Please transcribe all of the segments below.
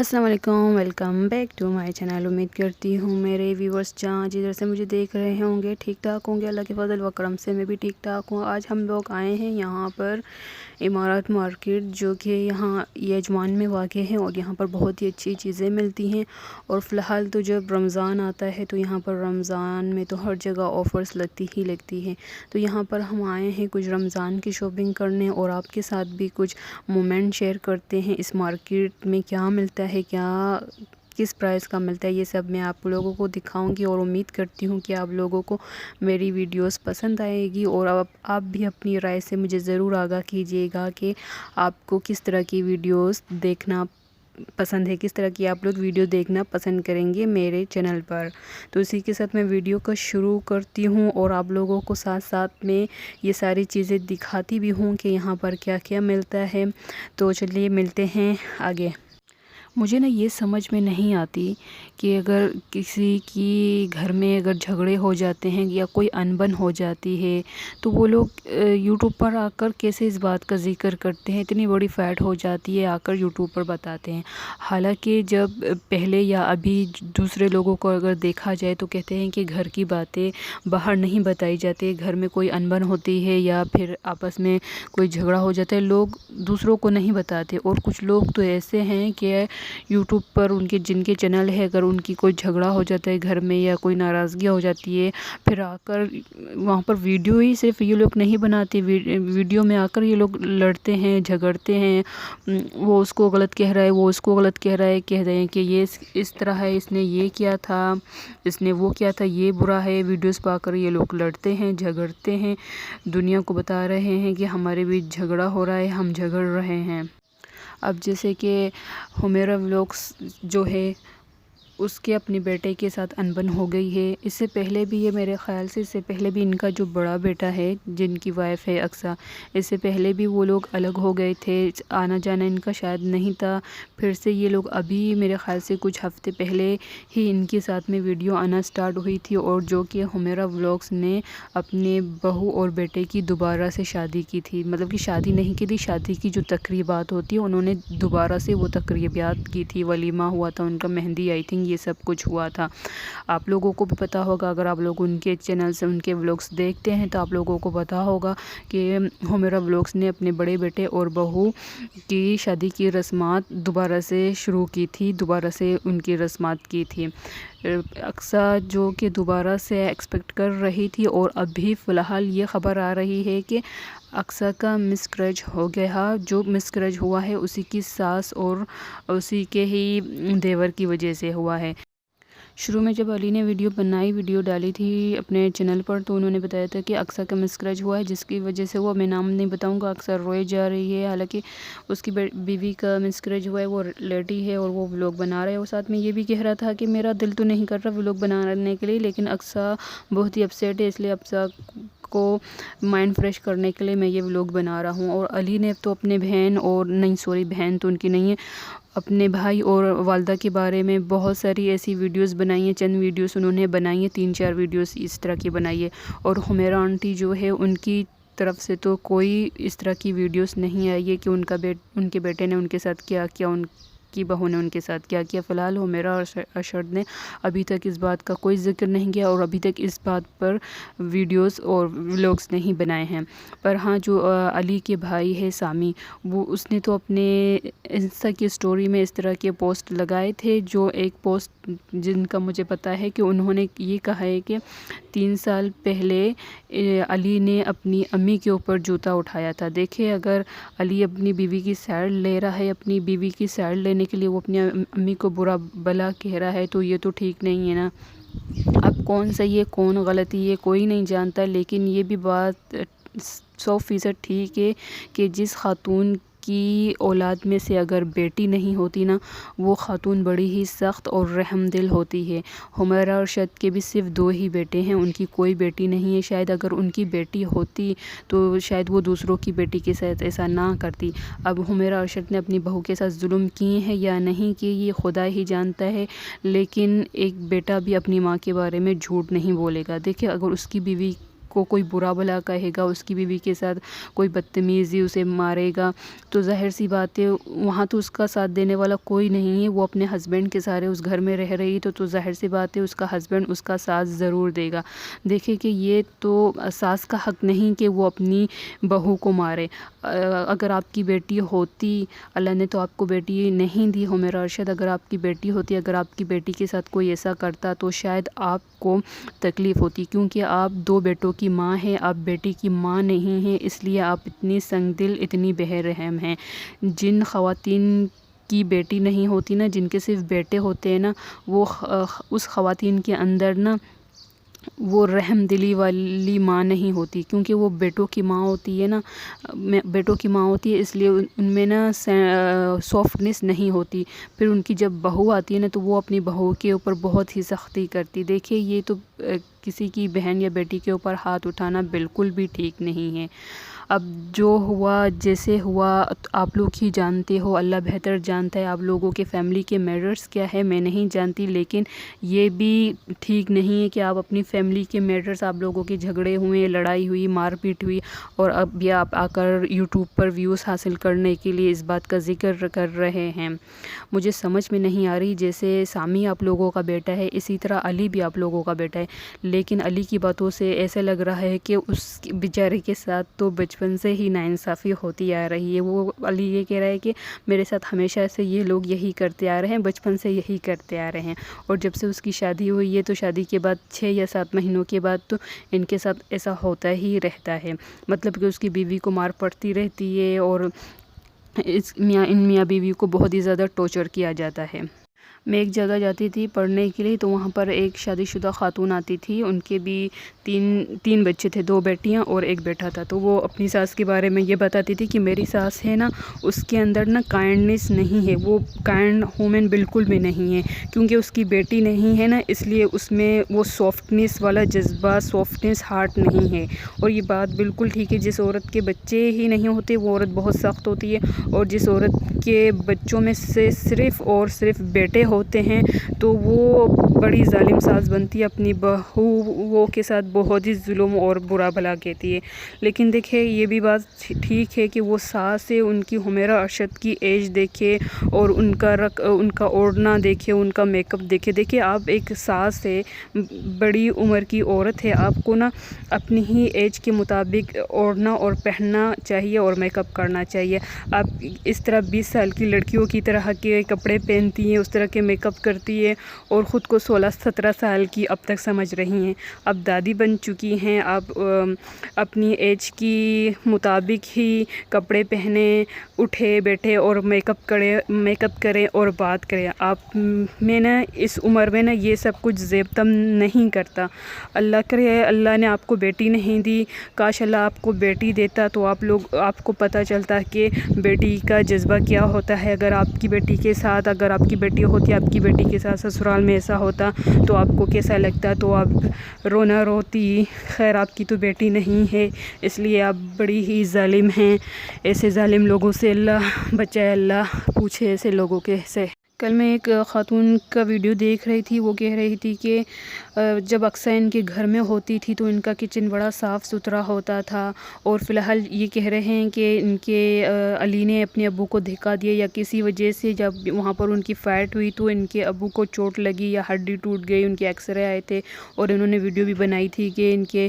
السلام علیکم، welcome back to my channel. امید کرتی ہوں میرے ویورز جہاں جدھر سے مجھے دیکھ رہے ہوں گے ٹھیک ٹھاک ہوں گے۔ اللہ کے فضل و کرم سے میں بھی ٹھیک ٹھاک ہوں۔ آج ہم لوگ آئے ہیں یہاں پر امارات مارکیٹ، جو کہ یہاں یجمان میں واقع ہے، اور یہاں پر بہت ہی اچھی چیزیں ملتی ہیں۔ اور فی الحال تو جب رمضان آتا ہے تو یہاں پر رمضان میں تو ہر جگہ آفرز لگتی ہیں۔ تو یہاں پر ہم آئے ہیں کچھ رمضان کی شاپنگ کرنے، اور آپ کے ساتھ بھی کچھ مومنٹ شیئر کرتے ہیں۔ اس مارکیٹ میں کیا ملتا ہے، کیا کس پرائس کا ملتا ہے، یہ سب میں آپ لوگوں کو دکھاؤں گی، اور امید کرتی ہوں کہ آپ لوگوں کو میری ویڈیوز پسند آئے گی۔ اور آپ بھی اپنی رائے سے مجھے ضرور آگاہ کیجیے گا کہ آپ کو کس طرح کی ویڈیوز دیکھنا پسند ہے، کس طرح کی آپ لوگ ویڈیو دیکھنا پسند کریں گے میرے چینل پر۔ تو اسی کے ساتھ میں ویڈیو کا شروع کرتی ہوں، اور آپ لوگوں کو ساتھ ساتھ میں یہ ساری چیزیں دکھاتی بھی ہوں کہ یہاں پر کیا کیا ملتا ہے۔ تو چلیے ملتے ہیں آگے۔ مجھے یہ سمجھ میں نہیں آتی کہ اگر کسی کی گھر میں اگر جھگڑے ہو جاتے ہیں یا کوئی انبن ہو جاتی ہے تو وہ لوگ یوٹیوب پر آ کر کیسے اس بات کا ذکر کرتے ہیں۔ اتنی بڑی فائٹ ہو جاتی ہے، آ کر یوٹیوب پر بتاتے ہیں۔ حالانکہ جب پہلے یا ابھی دوسرے لوگوں کو اگر دیکھا جائے تو کہتے ہیں کہ گھر کی باتیں باہر نہیں بتائی جاتی۔ گھر میں کوئی انبن ہوتی ہے یا پھر آپس میں کوئی جھگڑا ہو جاتا ہے، لوگ دوسروں کو نہیں بتاتے۔ اور کچھ لوگ تو ایسے ہیں کہ یوٹیوب پر جن کے چینل ہے، اگر ان کی کوئی جھگڑا ہو جاتا ہے گھر میں یا کوئی ناراضگی ہو جاتی ہے، پھر آ کر وہاں پر ویڈیو ہی صرف یہ لوگ نہیں بناتے، ویڈیو میں آ کر یہ لوگ لڑتے ہیں، جھگڑتے ہیں۔ وہ اس کو غلط کہہ رہا ہے، وہ اس کو غلط کہہ رہا ہے، کہہ رہے ہیں کہ یہ اس طرح ہے، اس نے یہ کیا تھا، اس نے وہ کیا تھا، یہ برا ہے۔ ویڈیوز پا کر یہ لوگ لڑتے ہیں، جھگڑتے ہیں، دنیا کو بتا رہے ہیں کہ ہمارے بیچ جھگڑا ہو رہا ہے، ہم جھگڑ رہے ہیں۔ اب جیسے کہ حمیرہ ولاگس جو ہے، اس کے اپنے بیٹے کے ساتھ انبن ہو گئی ہے۔ اس سے پہلے بھی یہ میرے خیال سے اس سے پہلے بھی ان کا جو بڑا بیٹا ہے، جن کی وائف ہے اقصیٰ، اس سے پہلے بھی وہ لوگ الگ ہو گئے تھے، آنا جانا ان کا شاید نہیں تھا۔ پھر سے یہ لوگ ابھی میرے خیال سے کچھ ہفتے پہلے ہی ان کے ساتھ میں ویڈیو آنا سٹارٹ ہوئی تھی، اور جو کہ حمیرہ ولاگس نے اپنے بہو اور بیٹے کی دوبارہ سے شادی کی تھی۔ مطلب کہ شادی نہیں کی تھی، شادی کی جو تقریبات ہوتی ہیں انہوں نے دوبارہ سے وہ تقریبات کی تھی، ولیمہ ہوا تھا ان کا، مہندی آئی تھنک، یہ سب کچھ ہوا تھا۔ آپ لوگوں کو بھی پتہ ہوگا، اگر آپ لوگ ان کے چینل سے ان کے ولاگس دیکھتے ہیں تو آپ لوگوں کو پتہ ہوگا کہ حمیرہ ولاگس نے اپنے بڑے بیٹے اور بہو کی شادی کی رسمات دوبارہ سے شروع کی تھی، دوبارہ سے ان کی رسمات کی تھی۔ اقصیٰ جو کہ دوبارہ سے ایکسپیکٹ کر رہی تھی، اور ابھی فی الحال یہ خبر آ رہی ہے کہ اقصیٰ کا مسکریج ہو گیا۔ جو مسکریج ہوا ہے اسی کی ساس اور اسی کے ہی دیور کی وجہ سے ہوا ہے۔ شروع میں جب علی نے ویڈیو ڈالی تھی اپنے چینل پر، تو انہوں نے بتایا تھا کہ اقصیٰ کا مسکریج ہوا ہے، جس کی وجہ سے وہ، میں نام نہیں بتاؤں گا، اکثر روئے جا رہی ہے۔ حالانکہ اس کی بیوی کا مسکریج ہوا ہے، وہ لیٹی ہے اور وہ ولاگ بنا رہے ہیں، اور ساتھ میں یہ بھی کہہ رہا تھا کہ میرا دل تو نہیں کر رہا ولاگ بنانے کے لیے، لیکن اقصیٰ بہت ہی اپسیٹ ہے، اس لیے اقصیٰ کو مائنڈ فریش کرنے کے لیے میں یہ ولاگ بنا رہا ہوں۔ اور علی نے تو اپنے بہن تو ان کی نہیں ہے، اپنے بھائی اور والدہ کے بارے میں بہت ساری ایسی ویڈیوز بنائی ہیں، چند ویڈیوز انہوں نے بنائی ہیں، 3-4 ویڈیوز اس طرح کی بنائی ہے۔ اور حمیرہ آنٹی جو ہے، ان کی طرف سے تو کوئی اس طرح کی ویڈیوز نہیں آئی ہے کہ ان کے بیٹے نے ان کے ساتھ کیا کیا، ان کی بہو نے ان کے ساتھ کیا کیا۔ فی الحال حمیرہ اور ارشد نے ابھی تک اس بات کا کوئی ذکر نہیں کیا، اور ابھی تک اس بات پر ویڈیوز اور ولاگس نہیں بنائے ہیں۔ پر ہاں، جو علی کے بھائی ہے سامی، اس نے تو اپنے انسٹا کی سٹوری میں اس طرح کے پوسٹ لگائے تھے، جو ایک پوسٹ جن کا مجھے پتا ہے کہ انہوں نے یہ کہا ہے کہ 3 سال پہلے علی نے اپنی امی کے اوپر جوتا اٹھایا تھا۔ دیکھیں، اگر علی اپنی بیوی کی سائڈ لے رہا ہے، اپنی بیوی کی سائڈ لینے کے لیے وہ اپنی امی کو برا بھلا کہہ رہا ہے، تو یہ تو ٹھیک نہیں ہے نا۔ اب کون صحیح ہے کون غلط ہے یہ کوئی نہیں جانتا، لیکن یہ بھی بات 100% ٹھیک ہے کہ جس خاتون کی اولاد میں سے اگر بیٹی نہیں ہوتی نا، وہ خاتون بڑی ہی سخت اور رحم دل ہوتی ہے۔ حمیرہ اور ارشد کے بھی صرف 2 ہی بیٹے ہیں، ان کی کوئی بیٹی نہیں ہے۔ شاید اگر ان کی بیٹی ہوتی تو شاید وہ دوسروں کی بیٹی کے ساتھ ایسا نہ کرتی۔ اب حمیرہ اور ارشد نے اپنی بہو کے ساتھ ظلم کیے ہیں یا نہیں کیے، یہ خدا ہی جانتا ہے، لیکن ایک بیٹا بھی اپنی ماں کے بارے میں جھوٹ نہیں بولے گا۔ دیکھیں، اگر اس کی بیوی کو کوئی برا بھلا کہے گا، اس کی بیوی کے ساتھ کوئی بدتمیزی اسے مارے گا، تو ظاہر سی بات ہے وہاں تو اس کا ساتھ دینے والا کوئی نہیں ہے۔ وہ اپنے ہسبینڈ کے سارے اس گھر میں رہ رہی تو ظاہر سی بات ہے اس کا ہسبینڈ اس کا ساتھ ضرور دے گا۔ دیکھیں کہ یہ تو ساس کا حق نہیں کہ وہ اپنی بہو کو مارے۔ اگر آپ کی بیٹی ہوتی، اللہ نے تو آپ کو بیٹی نہیں دی حمیرہ ارشد، اگر آپ کی بیٹی ہوتی، اگر آپ کی بیٹی کے ساتھ کوئی ایسا کرتا تو شاید آپ کو تکلیف ہوتی، کیونکہ آپ 2 بیٹوں کی ماں ہیں، آپ بیٹی کی ماں نہیں ہیں، اس لیے آپ اتنی سنگ دل، اتنی بے رحم ہیں۔ جن خواتین کی بیٹی نہیں ہوتی نا، جن کے صرف بیٹے ہوتے ہیں نا، وہ اس خواتین کے اندر نا وہ رحم دلی والی ماں نہیں ہوتی، کیونکہ وہ بیٹوں کی ماں ہوتی ہے نا، بیٹوں کی ماں ہوتی ہے، اس لیے ان میں نا سافٹنس نہیں ہوتی۔ پھر ان کی جب بہو آتی ہے نا تو وہ اپنی بہو کے اوپر بہت ہی سختی کرتی۔ دیکھیے یہ تو کسی کی بہن یا بیٹی کے اوپر ہاتھ اٹھانا بالکل بھی ٹھیک نہیں ہے۔ اب جو ہوا جیسے ہوا آپ لوگ ہی جانتے ہو، اللہ بہتر جانتا ہے آپ لوگوں کے فیملی کے میٹرز کیا ہے، میں نہیں جانتی، لیکن یہ بھی ٹھیک نہیں ہے کہ آپ اپنی فیملی کے میٹرز، آپ لوگوں کے جھگڑے ہوئے، لڑائی ہوئی، مار پیٹ ہوئی، اور اب یہ آپ آ کر یوٹیوب پر ویوز حاصل کرنے کے لیے اس بات کا ذکر کر رہے ہیں۔ مجھے سمجھ میں نہیں آ رہی، جیسے سامی آپ لوگوں کا بیٹا ہے اسی طرح علی بھی آپ لوگوں کا بیٹا ہے، لیکن علی کی باتوں سے ایسا لگ رہا ہے کہ اس بیچارے کے ساتھ تو بچپن سے ہی ناانصافی ہوتی آ رہی ہے۔ وہ علی یہ کہہ رہا ہے کہ میرے ساتھ ہمیشہ سے یہ لوگ یہی کرتے آ رہے ہیں، بچپن سے یہی کرتے آ رہے ہیں، اور جب سے اس کی شادی ہوئی ہے تو شادی کے بعد 6 یا 7 مہینوں کے بعد تو ان کے ساتھ ایسا ہوتا ہی رہتا ہے، مطلب کہ اس کی بیوی کو مار پڑتی رہتی ہے، اور ان میاں بیوی کو بہت ہی زیادہ ٹارچر کیا جاتا ہے۔ میں ایک جگہ جاتی تھی پڑھنے کے لیے، تو وہاں پر ایک شادی شدہ خاتون آتی تھی، ان کے بھی تین بچے تھے، 2 بیٹیاں اور 1 بیٹا تھا، تو وہ اپنی ساس کے بارے میں یہ بتاتی تھی کہ میری ساس ہے نا، اس کے اندر نا کائنڈنیس نہیں ہے، وہ کائنڈ ہومن بالکل بھی نہیں ہے، کیونکہ اس کی بیٹی نہیں ہے نا، اس لیے اس میں وہ سافٹنیس والا جذبہ، سافٹنیس ہارٹ نہیں ہے۔ اور یہ بات بالکل ٹھیک ہے، جس عورت کے بچے ہی نہیں ہوتے وہ عورت بہت سخت ہوتی ہے، اور جس عورت کے بچوں میں سے صرف اور صرف بیٹے ہوتے ہیں تو وہ بڑی ظالم ساز بنتی ہے، اپنی بہوؤں کے ساتھ بہت ہی ظلم اور برا بھلا کہتی ہے۔ لیکن دیکھیں یہ بھی بات ٹھیک ہے کہ وہ ساس ہے، ان کی حمیرہ ارشد کی ایج دیکھے، اور ان کا اوڑھنا دیکھے، ان کا میک اپ دیکھے۔ دیکھیں آپ ایک ساس ہے، بڑی عمر کی عورت ہے، آپ کو نا اپنی ہی ایج کے مطابق اوڑھنا اور پہننا چاہیے اور میک اپ کرنا چاہیے۔ آپ اس طرح 20 سال کی لڑکیوں کی طرح کے کپڑے پہنتی ہیں، اس طرح کے میک اپ کرتی ہے، اور خود کو 16-17 سال کی اب تک سمجھ رہی ہیں۔ اب دادی بن چکی ہیں، آپ اپنی ایج کی مطابق ہی کپڑے پہنے، اٹھے بیٹھے اور میک اپ کریں اور بات کریں۔ آپ میں نا اس عمر میں نا یہ سب کچھ زیب تم نہیں کرتا۔ اللہ کرے اللہ نے آپ کو بیٹی نہیں دی، کاش اللہ آپ کو بیٹی دیتا تو آپ کو پتہ چلتا کہ بیٹی کا جذبہ کیا ہوتا ہے۔ اگر آپ کی بیٹی کے ساتھ، اگر آپ کی بیٹی ہوتی، آپ کی بیٹی کے ساتھ سسرال میں ایسا ہوتا تو آپ کو کیسا لگتا، تو آپ رونا روتی۔ خیر آپ کی تو بیٹی نہیں ہے، اس لیے آپ بڑی ہی ظالم ہیں، ایسے ظالم لوگوں سے اللہ بچائے، اللہ پوچھے ایسے لوگوں کے سے۔ کل میں ایک خاتون کا ویڈیو دیکھ رہی تھی، وہ کہہ رہی تھی کہ جب اکثر ان کے گھر میں ہوتی تھی تو ان کا کچن بڑا صاف ستھرا ہوتا تھا، اور فی الحال یہ کہہ رہے ہیں کہ ان کے علی نے اپنے ابو کو دھکا دیا یا کسی وجہ سے جب وہاں پر ان کی فائٹ ہوئی تو ان کے ابو کو چوٹ لگی یا ہڈی ٹوٹ گئی، ان کے ایکس رے آئے تھے، اور انہوں نے ویڈیو بھی بنائی تھی کہ ان کے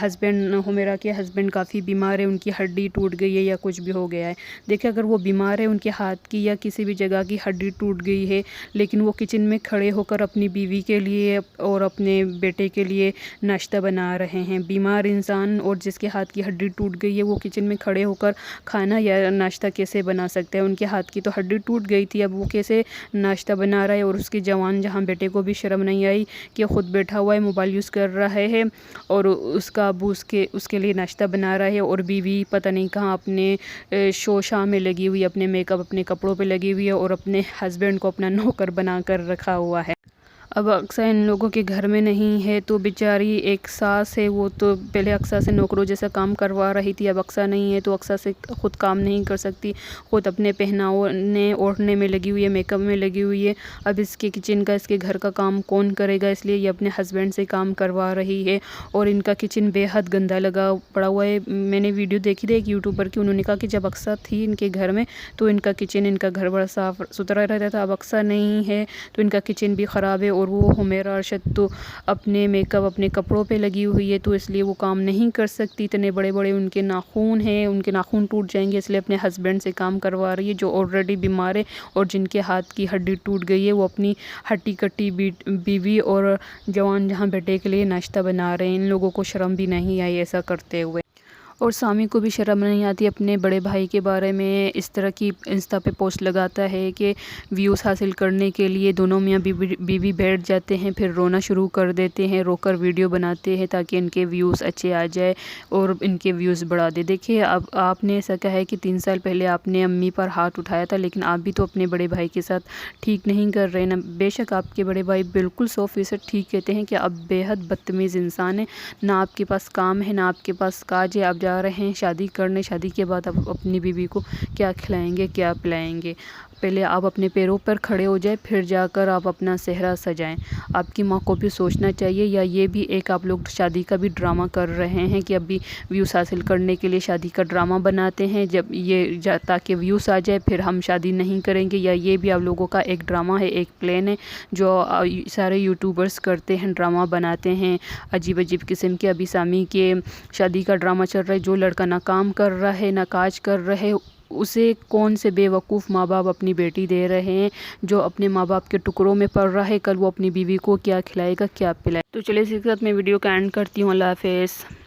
ہسبینڈ، حمیرہ کے ہسبینڈ کافی بیمار ہے، ان کی ہڈی ٹوٹ گئی ہے یا کچھ بھی ہو گیا ہے۔ دیکھیں اگر وہ بیمار ہے، ان کے ہاتھ کی یا کسی بھی جگہ کی ہڈی ٹوٹ گئی ہے، لیکن وہ کچن میں کھڑے ہو کر اپنی بیوی کے لیے اور اپنے بیٹے کے لیے ناشتہ بنا رہے ہیں۔ بیمار انسان اور جس کے ہاتھ کی ہڈی ٹوٹ گئی ہے وہ کچن میں کھڑے ہو کر کھانا یا ناشتہ کیسے بنا سکتے ہیں؟ ان کے ہاتھ کی تو ہڈی ٹوٹ گئی تھی، اب وہ کیسے ناشتہ بنا رہا ہے؟ اور اس کے جوان جہاں بیٹے کو بھی شرم نہیں آئی کہ خود بیٹھا ہوا ہے، موبائل یوز کر رہا ہے، اور اس کا ابو اس کے لیے ناشتہ بنا رہا ہے، اور بیوی پتہ نہیں کہاں اپنے شوشا میں لگی ہوئی، اپنے میک اپ، اپنے کپڑوں پہ لگی ہوئی ہے، اور اپنے ہسبینڈ کو اپنا نوکر بنا کر رکھا ہوا ہے۔ اب اکثر ان لوگوں کے گھر میں نہیں ہے تو بیچاری ایک ساس ہے، وہ تو پہلے اکثر سے نوکروں جیسا کام کروا رہی تھی، اب اکثر نہیں ہے تو اکثر سے خود کام نہیں کر سکتی، خود اپنے پہنانے اوڑھنے میں لگی ہوئی ہے، میک اپ میں لگی ہوئی ہے۔ اب اس کے کچن کا، اس کے گھر کا کام کون کرے گا، اس لیے یہ اپنے ہسبینڈ سے کام کروا رہی ہے۔ اور ان کا کچن بے حد گندا لگا پڑا ہوا ہے۔ میں نے ویڈیو دیکھی تھی ایک یوٹیوبر کی، انہوں نے کہا کہ جب اکثر تھی ان کے گھر میں تو ان کا کچن، ان کا گھر بڑا صاف ستھرا رہتا تھا، اب اکثر نہیں ہے تو ان کا کچن بھی خراب ہے۔ اور وہ حمیرہ ارشد تو اپنے میک اپ اپنے کپڑوں پہ لگی ہوئی ہے تو اس لیے وہ کام نہیں کر سکتی، اتنے بڑے بڑے ان کے ناخن ہیں، ان کے ناخن ٹوٹ جائیں گے، اس لیے اپنے ہسبینڈ سے کام کروا رہی ہے جو آلریڈی بیمار ہے اور جن کے ہاتھ کی ہڈی ٹوٹ گئی ہے۔ وہ اپنی ہٹی کٹی بیوی اور جوان جہاں بیٹے کے لیے ناشتہ بنا رہے ہیں۔ ان لوگوں کو شرم بھی نہیں آئی ایسا کرتے ہوئے، اور سامی کو بھی شرم نہیں آتی، اپنے بڑے بھائی کے بارے میں اس طرح کی انسٹا پہ پوسٹ لگاتا ہے کہ ویوز حاصل کرنے کے لیے دونوں میاں بیوی بیٹھ جاتے ہیں، پھر رونا شروع کر دیتے ہیں، رو کر ویڈیو بناتے ہیں تاکہ ان کے ویوز اچھے آ جائے اور ان کے ویوز بڑھا دے۔ دیکھیے اب آپ نے ایسا کہا ہے کہ 3 سال پہلے آپ نے امی پر ہاتھ اٹھایا تھا، لیکن آپ بھی تو اپنے بڑے بھائی کے ساتھ ٹھیک نہیں کر رہے نا۔ بے شک آپ کے بڑے بھائی بالکل 100% ٹھیک کہتے ہیں کہ آپ بے حد بدتمیز انسان ہیں، نہ آپ کے پاس کام ہے، نہ آپ کے پاس کاج ہے، آپ جا رہے ہیں شادی کرنے، شادی کے بعد آپ اپنی بیوی کو کیا کھلائیں گے، کیا پلائیں گے؟ پہلے آپ اپنے پیروں پر کھڑے ہو جائیں، پھر جا کر آپ اپنا صحرا سجائیں۔ آپ کی ماں کو بھی سوچنا چاہیے، یا یہ بھی ایک آپ لوگ شادی کا بھی ڈرامہ کر رہے ہیں کہ ابھی ویوز حاصل کرنے کے لیے شادی کا ڈرامہ بناتے ہیں، جب یہ تاکہ ویوز آ جائے پھر ہم شادی نہیں کریں گے، یا یہ بھی آپ لوگوں کا ایک ڈرامہ ہے، ایک پلان ہے جو سارے یوٹیوبرز کرتے ہیں، ڈرامہ بناتے ہیں عجیب عجیب قسم کے۔ ابھی سامی کے شادی کا ڈرامہ چل رہا ہے، جو لڑکا نہ کام کر رہا ہے نہ کاج کر رہے، اسے کون سے بے وقوف ماں باپ اپنی بیٹی دے رہے ہیں، جو اپنے ماں باپ کے ٹکڑوں میں پڑ رہا ہے، کل وہ اپنی بیوی کو کیا کھلائے گا، کیا پلائے گا۔ تو چلے اس کے ساتھ میں ویڈیو کا اینڈ کرتی ہوں۔ اللہ حافظ۔